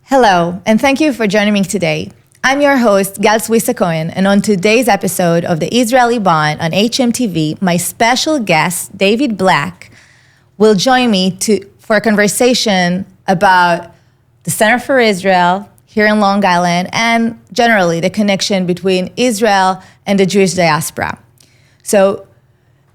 Hello, and thank you for joining me today. I'm your host, Gal Swisa Cohen, and on today's episode of The Israeli Bond on hmTv, my special guest, David Black, will join me for a conversation about the Center for Israel here in Long Island and generally the connection between Israel and the Jewish diaspora. So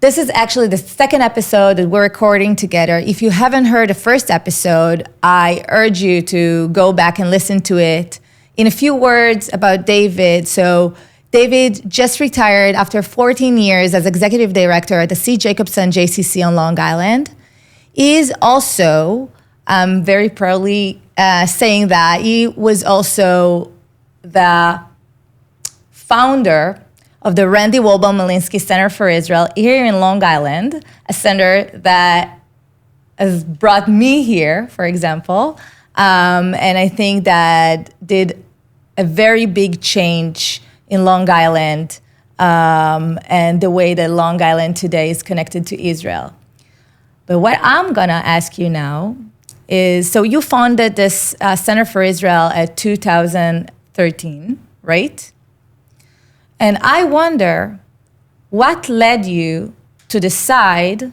this is actually the second episode that we're recording together. If you haven't heard the first episode, I urge you to go back and listen to it. In a few words about David, so David just retired after 14 years as executive director at the Sid Jacobson JCC on Long Island. He is also very proudly saying that he was also the founder of the Randie Waldbaum Malinsky Center for Israel here in Long Island, a center that has brought me here, for example, and I think that did a very big change in Long Island and the way that Long Island today is connected to Israel. But what I'm gonna ask you now is, so you founded this Center for Israel at 2013, right? And I wonder what led you to decide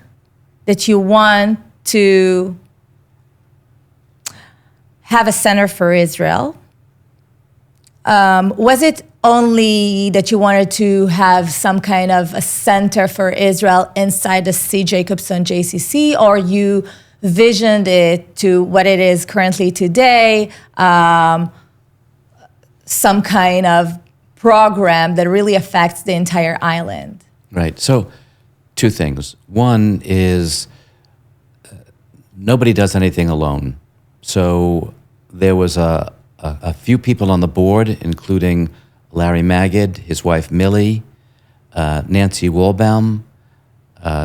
that you want to have a Center for Israel. Was it only that you wanted to have some kind of a Center for Israel inside the Sid Jacobson JCC, or you visioned it to what it is currently today, some kind of program that really affects the entire island? Right. So, two things. One is nobody does anything alone. So there was a few people on the board, including Larry Magid, his wife Millie, Nancy Waldbaum.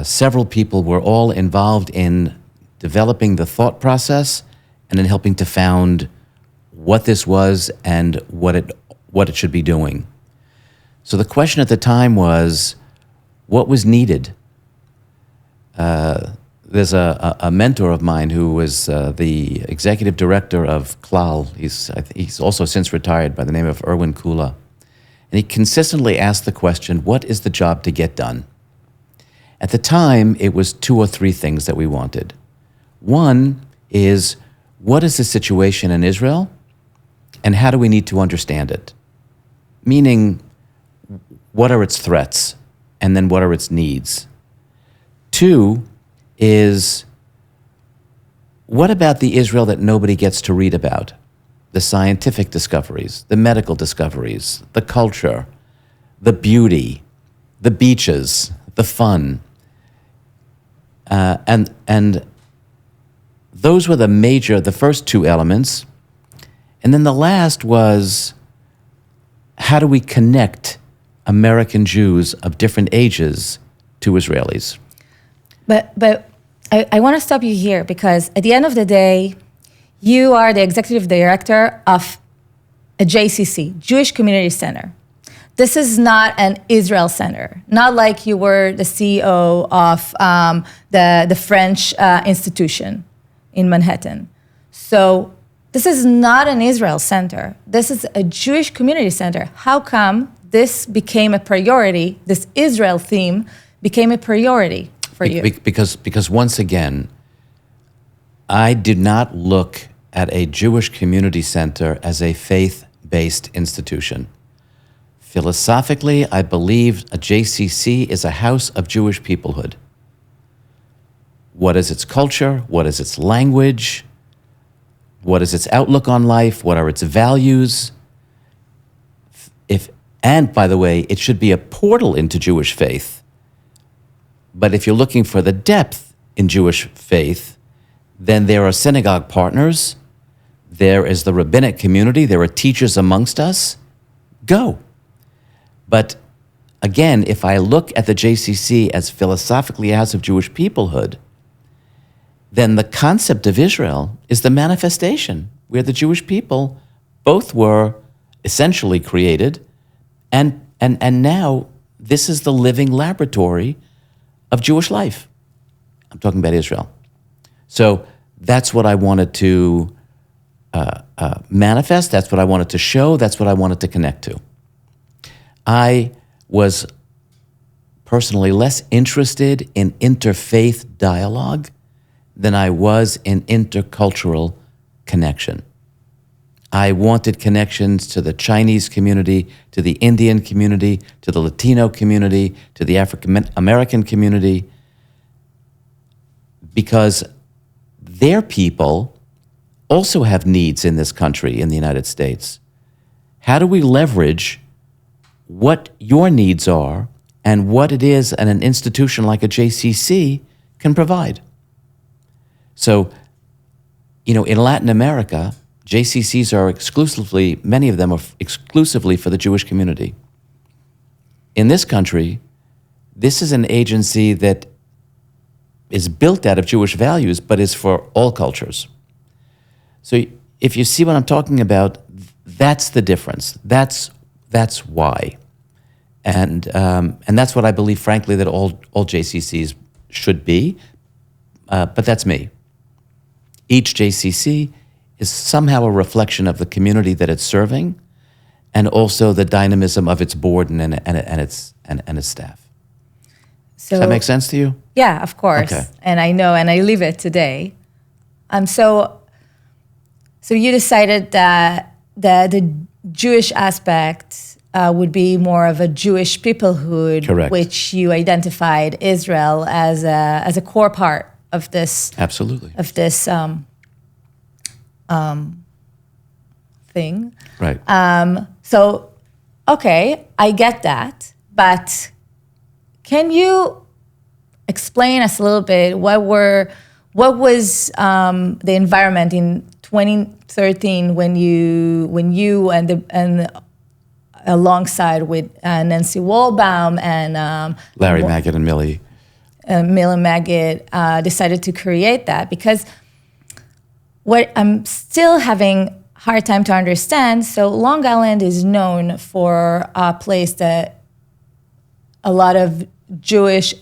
Several people were all involved in developing the thought process and in helping to found what this was and what it should be doing. So the question at the time was, what was needed? There's a mentor of mine who was the executive director of Klal. He's also since retired, by the name of Erwin Kula. And he consistently asked the question, what is the job to get done? At the time, it was two or three things that we wanted. One is, what is the situation in Israel, and how do we need to understand it? Meaning, what are its threats, and then what are its needs? Two is, what about the Israel that nobody gets to read about? The scientific discoveries, the medical discoveries, the culture, the beauty, the beaches, the fun. And those were the first two elements. And then the last was, how do we connect American Jews of different ages to Israelis? But I want to stop you here, because at the end of the day, you are the executive director of a JCC, Jewish Community Center. This is not an Israel center, not like you were the CEO of the French institution in Manhattan. So this is not an Israel center. This is a Jewish community center. How come this became a priority, this Israel theme became a priority for you? Because once again, I did not look at a Jewish community center as a faith-based institution. Philosophically, I believe a JCC is a house of Jewish peoplehood. What is its culture? What is its language? What is its outlook on life? What are its values? And by the way, it should be a portal into Jewish faith. But if you're looking for the depth in Jewish faith, then there are synagogue partners, there is the rabbinic community, there are teachers amongst us. Go. But again, if I look at the JCC as philosophically a house of Jewish peoplehood, then the concept of Israel is the manifestation where the Jewish people both were essentially created, and now this is the living laboratory of Jewish life. I'm talking about Israel. So that's what I wanted to manifest. That's what I wanted to show. That's what I wanted to connect to. I was personally less interested in interfaith dialogue than I was in intercultural connection. I wanted connections to the Chinese community, to the Indian community, to the Latino community, to the African American community, because their people also have needs in this country, in the United States. How do we leverage what your needs are and what it is an institution like a JCC can provide? So, in Latin America, JCCs are exclusively, many of them are exclusively for the Jewish community. In this country, this is an agency that is built out of Jewish values, but is for all cultures. So if you see what I'm talking about, that's the difference. That's why. And that's what I believe, frankly, that all JCCs should be, but that's me. Each JCC is somehow a reflection of the community that it's serving, and also the dynamism of its board and its staff. So, does that make sense to you? Yeah, of course. Okay. And I know, and I live it today. So you decided that the Jewish aspect would be more of a Jewish peoplehood, Correct. Which you identified Israel as a core part of this. Absolutely. Of this thing. Right. So, okay, I get that, but can you explain us a little bit what was the environment in 2013 when you and alongside with Nancy Waldbaum and Larry Magid and Millie Magid decided to create that? Because what I'm still having hard time to understand, so Long Island is known for a place that a lot of Jewish,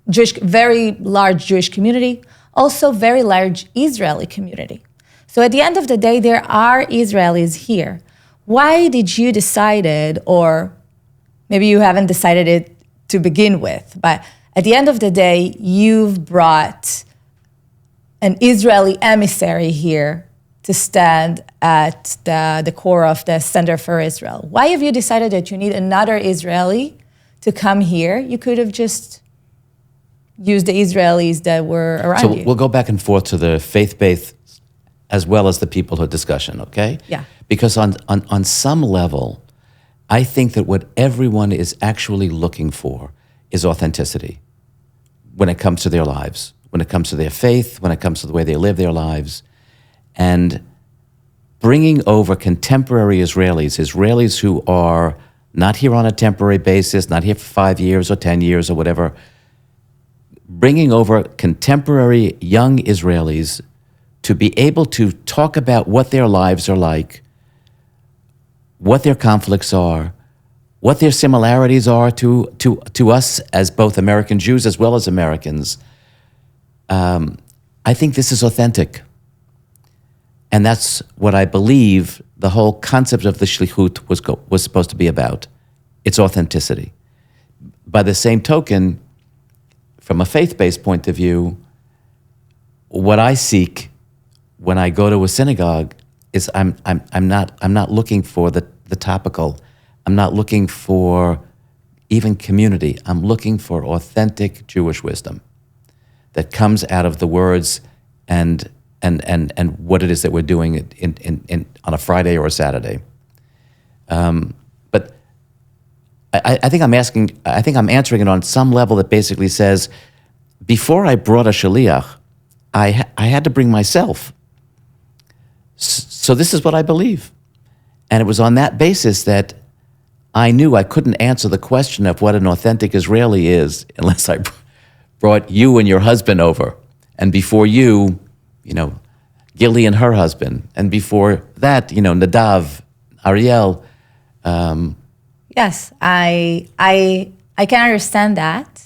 very large Jewish community, also very large Israeli community. So at the end of the day, there are Israelis here. Why did you decide, or maybe you haven't decided it to begin with, but at the end of the day, you've brought an Israeli emissary here to stand at the core of the Center for Israel. Why have you decided that you need another Israeli to come here? You could have just used the Israelis that were around you. So we'll go back and forth to the faith-based as well as the peoplehood discussion, okay? Yeah. Because on some level, I think that what everyone is actually looking for is authenticity when it comes to their lives, when it comes to their faith, when it comes to the way they live their lives. And bringing over contemporary Israelis who are not here on a temporary basis, not here for 5 years or 10 years or whatever, bringing over contemporary young Israelis to be able to talk about what their lives are like, what their conflicts are, what their similarities are to us as both American Jews as well as Americans. I think this is authentic. And that's what I believe the whole concept of the shlichut was supposed to be about. It's authenticity. By the same token, from a faith-based point of view, what I seek when I go to a synagogue is I'm not looking for the topical. I'm not looking for even community. I'm looking for authentic Jewish wisdom that comes out of the words and what it is that we're doing on a Friday or a Saturday. But I think I'm answering it on some level that basically says, before I brought a shaliach, I had to bring myself. So this is what I believe. And it was on that basis that I knew I couldn't answer the question of what an authentic Israeli is unless I brought you and your husband over. And before you, Gilly and her husband. And before that, Nadav, Ariel. Yes, I can understand that.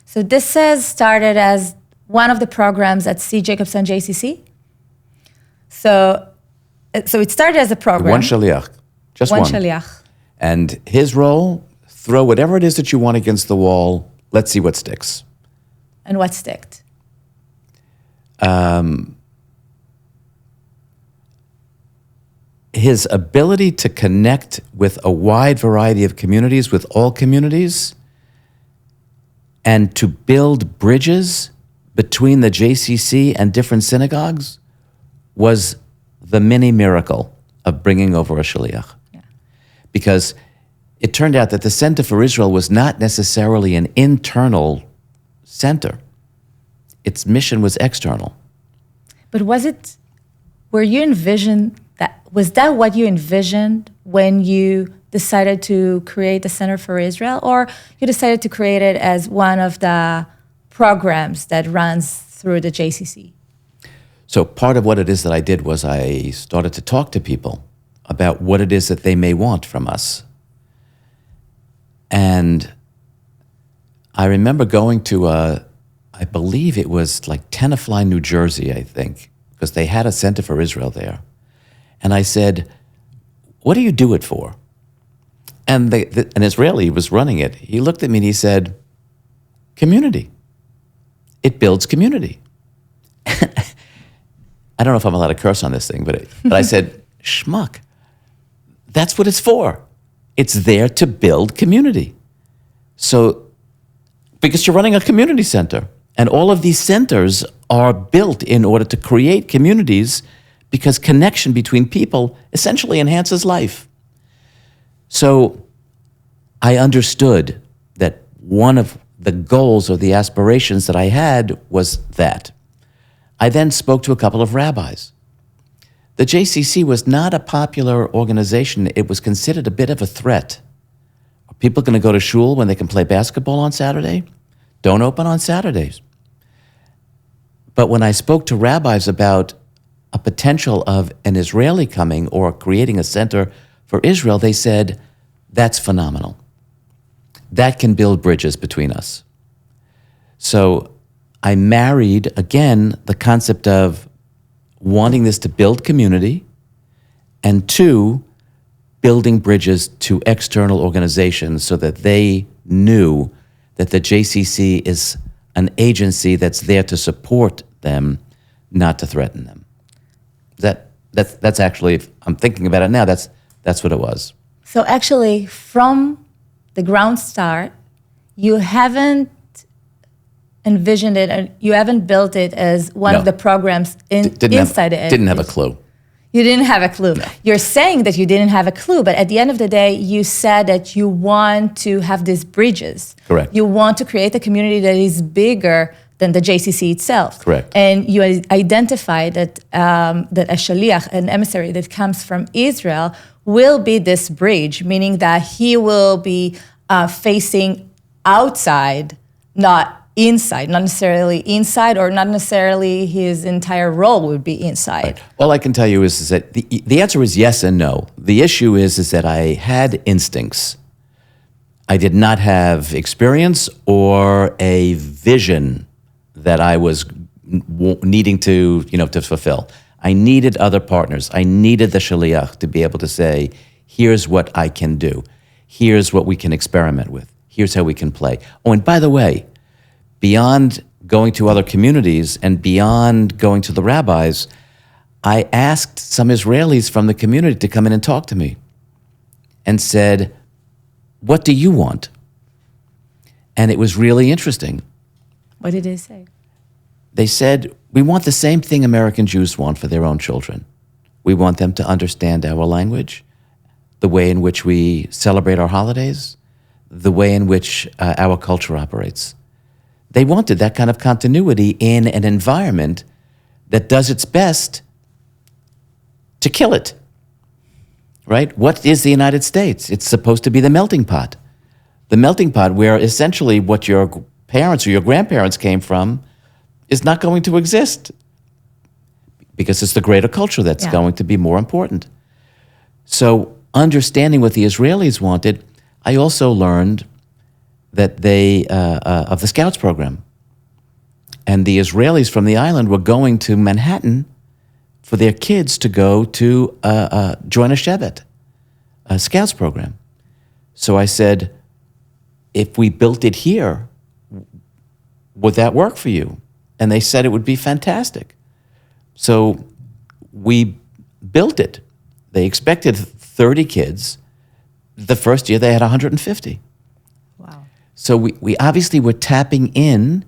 So this has started as one of the programs at Sid Jacobson JCC. So So it started as a program. One shaliach. Just One one. shaliach. And his role, throw whatever it is that you want against the wall. Let's see what sticks. And what sticked? His ability to connect with a wide variety of communities, with all communities, and to build bridges between the JCC and different synagogues was the mini miracle of bringing over a shaliach. Yeah. Because it turned out that the Center for Israel was not necessarily an internal center. Its mission was external. But was that what you envisioned when you decided to create the Center for Israel, or you decided to create it as one of the programs that runs through the JCC? So part of what it is that I did was I started to talk to people about what it is that they may want from us. And I remember going to I believe it was like Tenafly, New Jersey, I think, because they had a Center for Israel there. And I said, what do you do it for? And an Israeli was running it. He looked at me and he said, community. It builds community. I don't know if I'm allowed to curse on this thing, but I said, schmuck, that's what it's for. It's there to build community. So, because you're running a community center, and all of these centers are built in order to create communities because connection between people essentially enhances life. So I understood that one of the goals or the aspirations that I had was that. I then spoke to a couple of rabbis. The JCC was not a popular organization. It was considered a bit of a threat. Are people going to go to shul when they can play basketball on Saturday? Don't open on Saturdays. But when I spoke to rabbis about a potential of an Israeli coming or creating a center for Israel, they said, that's phenomenal. That can build bridges between us. So I married, again, the concept of wanting this to build community, and two, building bridges to external organizations so that they knew that the JCC is an agency that's there to support them, not to threaten them. That's actually, if I'm thinking about it now, that's what it was. So actually, from the ground start, you haven't envisioned it, and you haven't built it as one of the programs inside it. Didn't have a clue. You didn't have a clue. No. You're saying that you didn't have a clue, but at the end of the day, you said that you want to have these bridges. Correct. You want to create a community that is bigger than the JCC itself. Correct. And you identified that that a shaliach, an emissary that comes from Israel, will be this bridge, meaning that he will be facing outside, not inside, not necessarily inside, or not necessarily his entire role would be inside. Right. All I can tell you is that the answer is yes and no. The issue is that I had instincts. I did not have experience or a vision that I was needing to fulfill. I needed other partners. I needed the shaliach to be able to say, here's what I can do. Here's what we can experiment with. Here's how we can play. Oh, and by the way, beyond going to other communities and beyond going to the rabbis, I asked some Israelis from the community to come in and talk to me and said, what do you want? And it was really interesting. What did they say? They said, we want the same thing American Jews want for their own children. We want them to understand our language, the way in which we celebrate our holidays, the way in which our culture operates. They wanted that kind of continuity in an environment that does its best to kill it, right? What is the United States? It's supposed to be the melting pot. The melting pot where essentially what your parents or your grandparents came from is not going to exist because it's the greater culture that's going to be more important. So understanding what the Israelis wanted, I also learned that they, of the Scouts program. And the Israelis from the island were going to Manhattan for their kids to go to join a shevet, a scouts program. So I said, if we built it here, would that work for you? And they said it would be fantastic. So we built it. They expected 30 kids. The first year they had 150. Wow. So we obviously were tapping in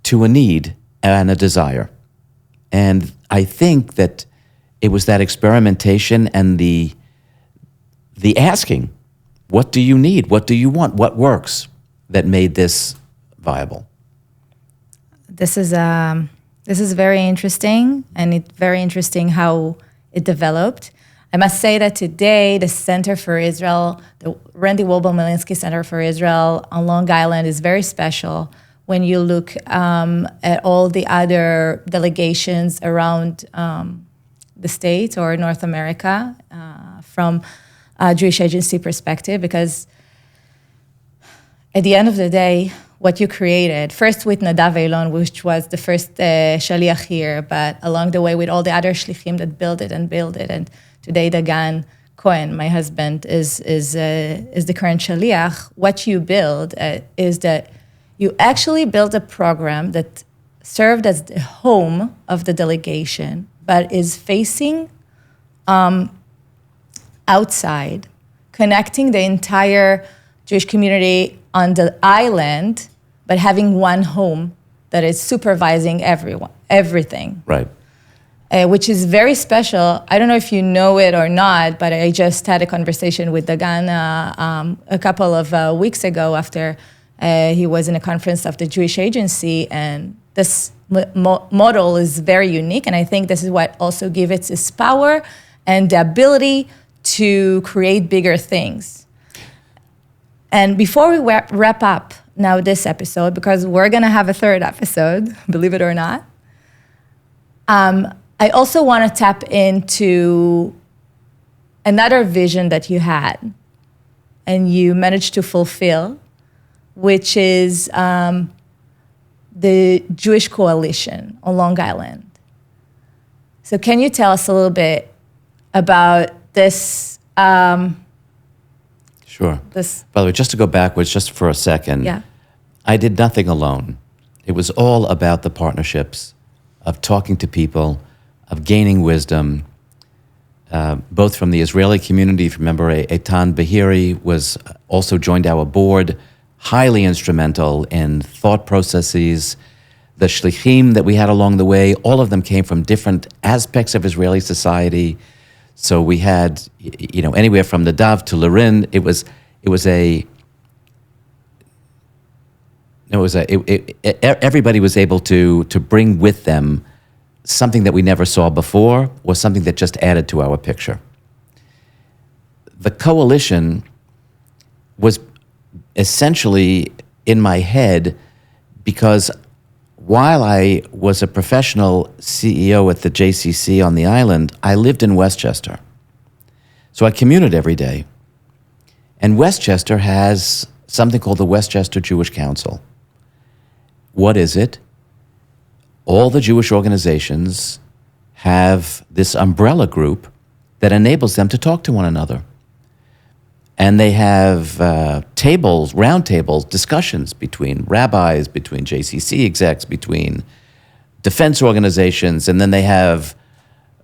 to a need and a desire. And I think that it was that experimentation and the asking, what do you need? What do you want? What works? That made this viable. This is very interesting, and it's very interesting how it developed. I must say that today, the Center for Israel, the Randie Waldbaum Malinsky Center for Israel on Long Island is very special when you look at all the other delegations around the state or North America from a Jewish agency perspective, because at the end of the day, what you created, first with Nadav Eilon, which was the first shaliach here, but along the way with all the other shlichim that built it, and today Gal Cohen, my husband, is the current shaliach. What you build is that you actually built a program that served as the home of the delegation, but is facing outside, connecting the entire Jewish community on the island, but having one home that is supervising everything. Right. Which is very special. I don't know if you know it or not, but I just had a conversation with Dagan a couple of weeks ago after he was in a conference of the Jewish Agency, and this model is very unique, and I think this is what also gives it its power and the ability to create bigger things. And before we wrap up now this episode, because we're going to have a third episode, believe it or not, I also want to tap into another vision that you had and you managed to fulfill, which is the Jewish Coalition on Long Island. So can you tell us a little bit about this? Sure. By the way, just to go backwards just for a second, yeah. I did nothing alone. It was all about the partnerships of talking to people, of gaining wisdom, both from the Israeli community. Remember, Eitan Bahiri was also joined our board, highly instrumental in thought processes. The shlichim that we had along the way, all of them came from different aspects of Israeli society. So we had, anywhere from Nadav to Lorin. Everybody was able to bring with them something that we never saw before, or something that just added to our picture. The coalition was essentially in my head because while I was a professional CEO at the JCC on the island, I lived in Westchester. So I commuted every day. And Westchester has something called the Westchester Jewish Council. What is it? All the Jewish organizations have this umbrella group that enables them to talk to one another. And they have round tables, discussions between rabbis, between JCC execs, between defense organizations, and then they have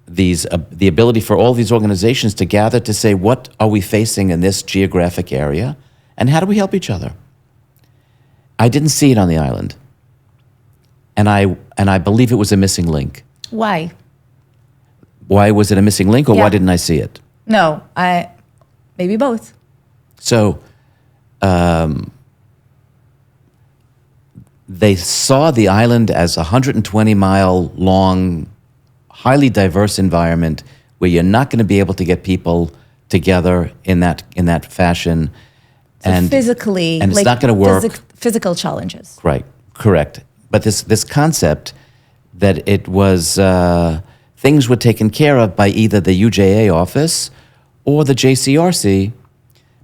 the ability for all these organizations to gather to say, what are we facing in this geographic area, and how do we help each other? I didn't see it on the island, and I believe it was a missing link. Why? Why was it a missing link, or why didn't I see it? No, maybe both. So they saw the island as a 120-mile long, highly diverse environment where you're not going to be able to get people together in that fashion. So physically, and it's not going to work. Physical challenges. Right, correct. But this concept that it was things were taken care of by either the UJA office or the JCRC.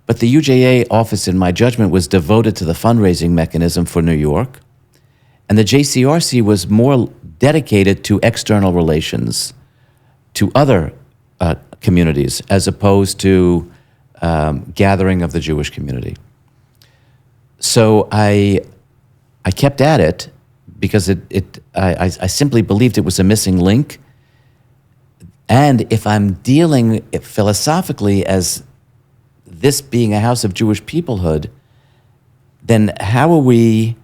But the UJA office, in my judgment, was devoted to the fundraising mechanism for New York. And the JCRC was more dedicated to external relations, to other communities, as opposed to gathering of the Jewish community. So I kept at it because I simply believed it was a missing link. And if I'm dealing philosophically as this being a house of Jewish peoplehood, then how are we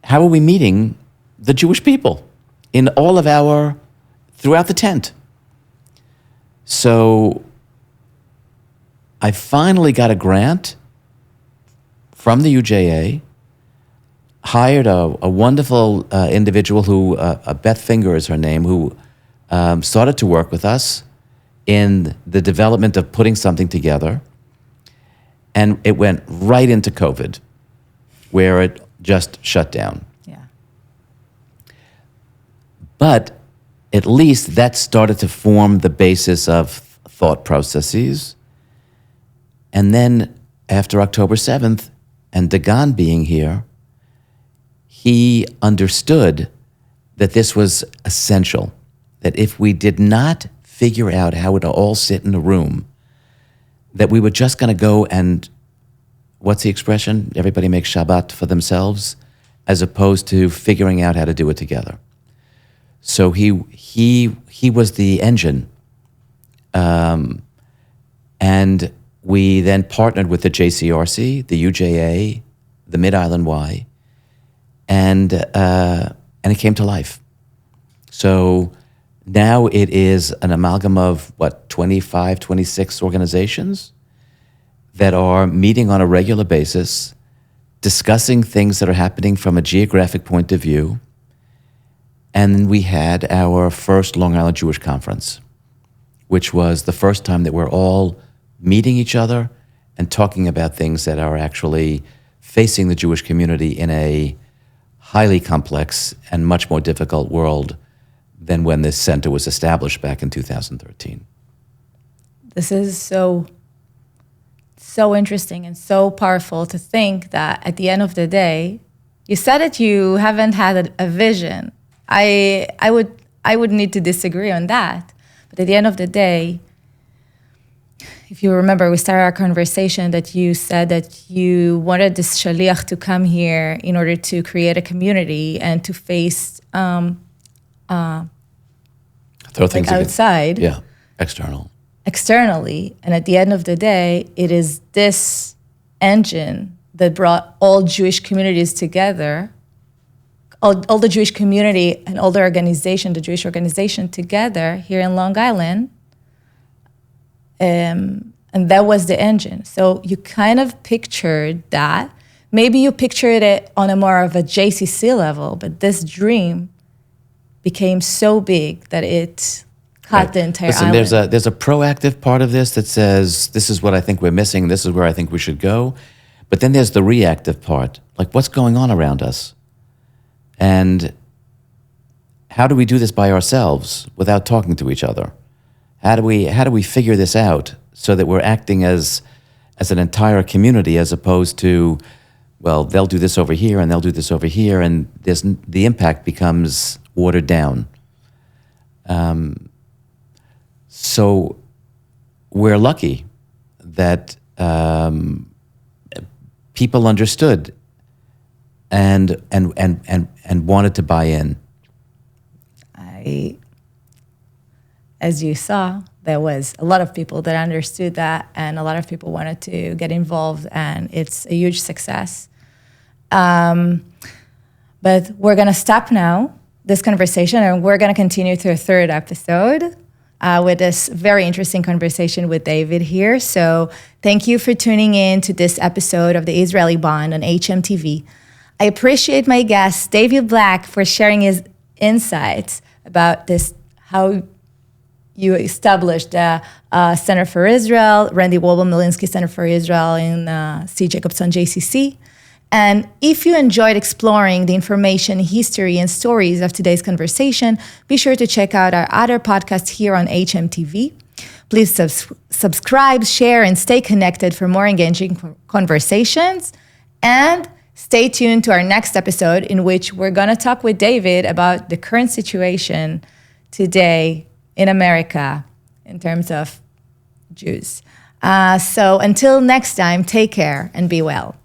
meeting the Jewish people in all of throughout the tent? So I finally got a grant from the UJA, hired a wonderful individual who, Beth Finger is her name, who started to work with us in the development of putting something together. And it went right into COVID, where it just shut down. Yeah. But at least that started to form the basis of thought processes. And then after October 7th, and Dagan being here, he understood that this was essential, that if we did not figure out how to all sit in a room, that we were just going to go and, what's the expression? Everybody makes Shabbat for themselves, as opposed to figuring out how to do it together. So he was the engine. And we then partnered with the JCRC, the UJA, the Mid-Island Y, and it came to life. So now it is an amalgam of, 25, 26 organizations that are meeting on a regular basis, discussing things that are happening from a geographic point of view. And we had our first Long Island Jewish Conference, which was the first time that we're all meeting each other and talking about things that are actually facing the Jewish community in a highly complex and much more difficult world than when this center was established back in 2013. This is so interesting and so powerful to think that at the end of the day, you said that you haven't had a vision. I would need to disagree on that. But at the end of the day, if you remember, we started our conversation that you said that you wanted this shaliach to come here in order to create a community and to face Throw things outside. Yeah, externally. And at the end of the day, it is this engine that brought all Jewish communities together, all the Jewish community and all the organization, the Jewish organization together here in Long Island. And that was the engine. So you kind of pictured that. Maybe you pictured it on a more of a JCC level, but this dream became so big that it caught the entire island. There's a proactive part of this that says, this is what I think we're missing, this is where I think we should go. But then there's the reactive part, like what's going on around us? And how do we do this by ourselves without talking to each other? How do we figure this out so that we're acting as an entire community, as opposed to, well, they'll do this over here and they'll do this over here, and the impact becomes watered down. So we're lucky that people understood and wanted to buy in. As you saw, there was a lot of people that understood that, and a lot of people wanted to get involved, and it's a huge success. But we're going to stop now, this conversation, and we're going to continue to a third episode with this very interesting conversation with David here. So thank you for tuning in to this episode of the Israeli Bond on hmTV. I appreciate my guest, David Black, for sharing his insights about this, how you established the Center for Israel, Randie Waldbaum Malinsky Center for Israel in Sid Jacobson JCC. And if you enjoyed exploring the information, history, and stories of today's conversation, be sure to check out our other podcasts here on hmTV. Please subscribe, share, and stay connected for more engaging conversations. And Stay tuned to our next episode, in which we're going to talk with David about the current situation today in America in terms of Jews. So until next time, take care and be well.